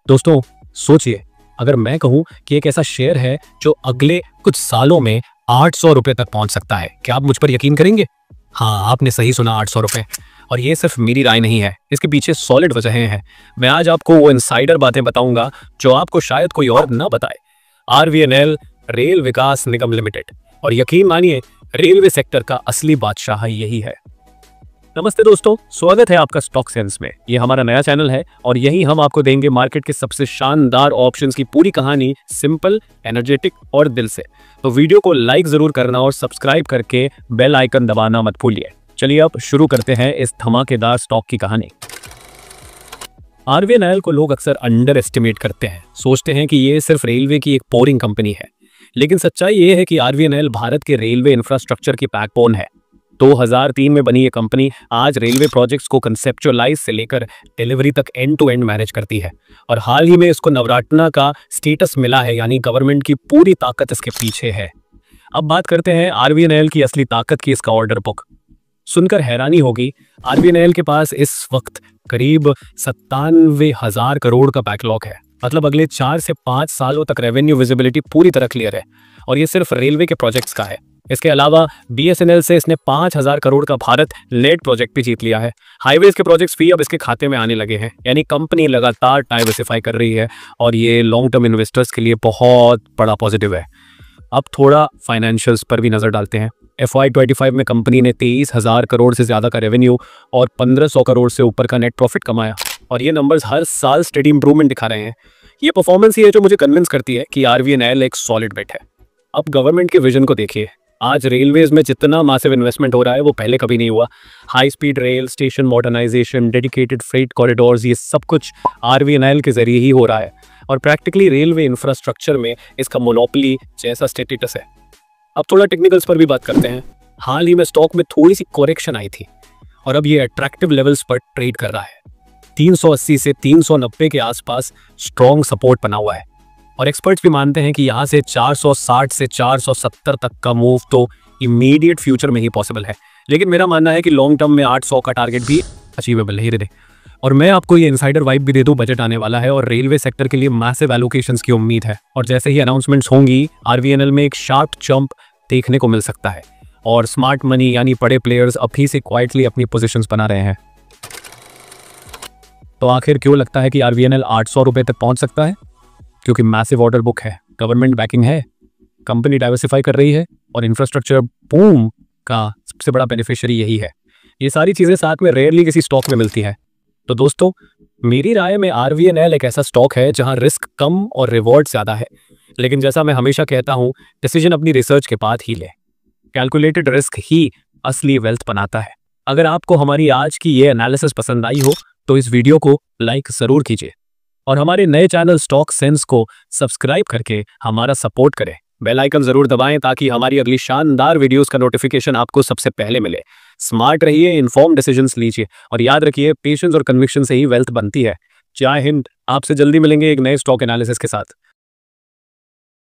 दोस्तों सोचिए, अगर मैं कहूं कि एक ऐसा शेयर है जो अगले कुछ सालों में 800 रुपए तक पहुंच सकता है, क्या आप मुझ पर यकीन करेंगे? हाँ, आपने सही सुना, 800 रुपए। और ये सिर्फ मेरी राय नहीं है, इसके पीछे सॉलिड वजहें हैं। मैं आज आपको वो इनसाइडर बातें बताऊंगा जो आपको शायद कोई और ना बताए। आरवीएनएल, रेल विकास निगम लिमिटेड। और यकीन मानिए, रेलवे सेक्टर का असली बादशाह यही है। नमस्ते दोस्तों, स्वागत है आपका स्टॉक सेंस में। ये हमारा नया चैनल है और यही हम आपको देंगे मार्केट के सबसे शानदार ऑप्शंस की पूरी कहानी, सिंपल, एनर्जेटिक और दिल से। तो वीडियो को लाइक जरूर करना और सब्सक्राइब करके बेल आइकन दबाना मत भूलिए। चलिए अब शुरू करते हैं इस धमाकेदार स्टॉक की कहानी। आरवीएनएल को लोग अक्सर अंडर एस्टिमेट करते हैं, सोचते हैं कि ये सिर्फ रेलवे की एक बोरिंग कंपनी है। लेकिन सच्चाई ये है कि आरवीएनएल भारत के रेलवे इंफ्रास्ट्रक्चर की बैकबोन है। 2003 में बनी ये कंपनी आज रेलवे प्रोजेक्ट्स को कंसेप्चुअलाइज से लेकर डिलीवरी तक एंड टू एंड मैनेज करती है। और हाल ही में इसको नवरत्न का स्टेटस मिला है, यानी गवर्नमेंट की पूरी ताकत इसके पीछे है। अब बात करते हैं आरवीएनएल की असली ताकत की। इसका ऑर्डर बुक सुनकर हैरानी होगी, आरवीएनएल के पास इस वक्त करीब 97,000 करोड़ का बैकलॉग है। मतलब अगले 4 से 5 सालों तक रेवेन्यू विजिबिलिटी पूरी तरह क्लियर है। और ये सिर्फ रेलवे के प्रोजेक्ट्स का है। इसके अलावा बीएसएनएल से इसने 5,000 करोड़ का भारत नेट प्रोजेक्ट भी जीत लिया है। हाईवेज के प्रोजेक्ट्स भी अब इसके खाते में आने लगे हैं, यानी कंपनी लगातार डाइवर्सिफाई कर रही है और ये लॉन्ग टर्म इन्वेस्टर्स के लिए बहुत बड़ा पॉजिटिव है। अब थोड़ा फाइनेंशियल्स पर भी नजर डालते हैं। FY25 में कंपनी ने 23,000 करोड़ से ज्यादा का रेवेन्यू और 1,500 करोड़ से ऊपर का नेट प्रॉफिट कमाया। और ये नंबर्स हर साल स्टेडी इंप्रूवमेंट दिखा रहे हैं। ये परफॉर्मेंस ही है जो मुझे कन्विंस करती है कि आरवीएनएल एक सॉलिड बेट है। अब गवर्नमेंट के विजन को देखिए। आज रेलवेज में जितना मासिव इन्वेस्टमेंट हो रहा है वो पहले कभी नहीं हुआ। High speed rail, station modernisation, dedicated freight corridors, ये सब कुछ आरवीएनएल के जरिए ही हो रहा है। और प्रैक्टिकली रेलवे इंफ्रास्ट्रक्चर में इसका मोनोपोली जैसा स्टेटस है। अब थोड़ा टेक्निकल्स पर भी बात करते हैं। हाल ही में स्टॉक में थोड़ी सी करेक्शन आई थी और अब ये अट्रैक्टिव लेवल्स पर ट्रेड कर रहा है। 380 से 390 के आसपास स्ट्रॉन्ग सपोर्ट बना हुआ है। और एक्सपर्ट्स भी मानते हैं कि यहाँ से 460 से 470 तक का मूव तो इमीडिएट फ्यूचर में ही पॉसिबल है। लेकिन मेरा मानना है कि लॉन्ग टर्म में 800 का टारगेट भी अचीवेबल है। और मैं आपको ये इनसाइडर वाइब भी दे दूं, बजट आने वाला है और रेलवे सेक्टर के लिए मैसिव एलोकेशंस की उम्मीद है। और जैसे ही अनाउंसमेंट्स होंगी, आरवीएनएल में एक शार्प जंप देखने को मिल सकता है। और स्मार्ट मनी यानी बड़े प्लेयर्स अभी से क्वाइटली अपनी पोजीशंस बना रहे हैं। तो आखिर क्यों लगता है कि आरवीएनएल 800 रुपए तक पहुंच सकता है? क्योंकि मैसिव ऑर्डर बुक है, गवर्नमेंट बैकिंग है, कंपनी डाइवर्सिफाई कर रही है और इंफ्रास्ट्रक्चर बूम का सबसे बड़ा बेनिफिशियरी यही है। ये सारी चीजें साथ में रेयरली किसी स्टॉक में मिलती हैं। तो दोस्तों, मेरी राय में आरवीएनएल एक ऐसा स्टॉक है जहां रिस्क कम और रिवॉर्ड ज्यादा है। लेकिन जैसा मैं हमेशा कहता हूं, डिसीजन अपनी रिसर्च के बाद ही ले। कैलकुलेटेड रिस्क ही असली वेल्थ बनाता है। अगर आपको हमारी आज की ये एनालिसिस पसंद आई हो तो इस वीडियो को लाइक जरूर कीजिए और हमारे नए चैनल स्टॉक सेंस को सब्सक्राइब करके हमारा सपोर्ट करें। बेल आइकन जरूर दबाएं ताकि हमारी अगली शानदार वीडियोस का नोटिफिकेशन आपको सबसे पहले मिले। स्मार्ट रहिए, इन्फॉर्म डिसीजंस लीजिए और याद रखिए, पेशेंस और कन्विक्शन से ही वेल्थ बनती है। जय हिंद। आपसे जल्दी मिलेंगे एक नए स्टॉक एनालिसिस के साथ।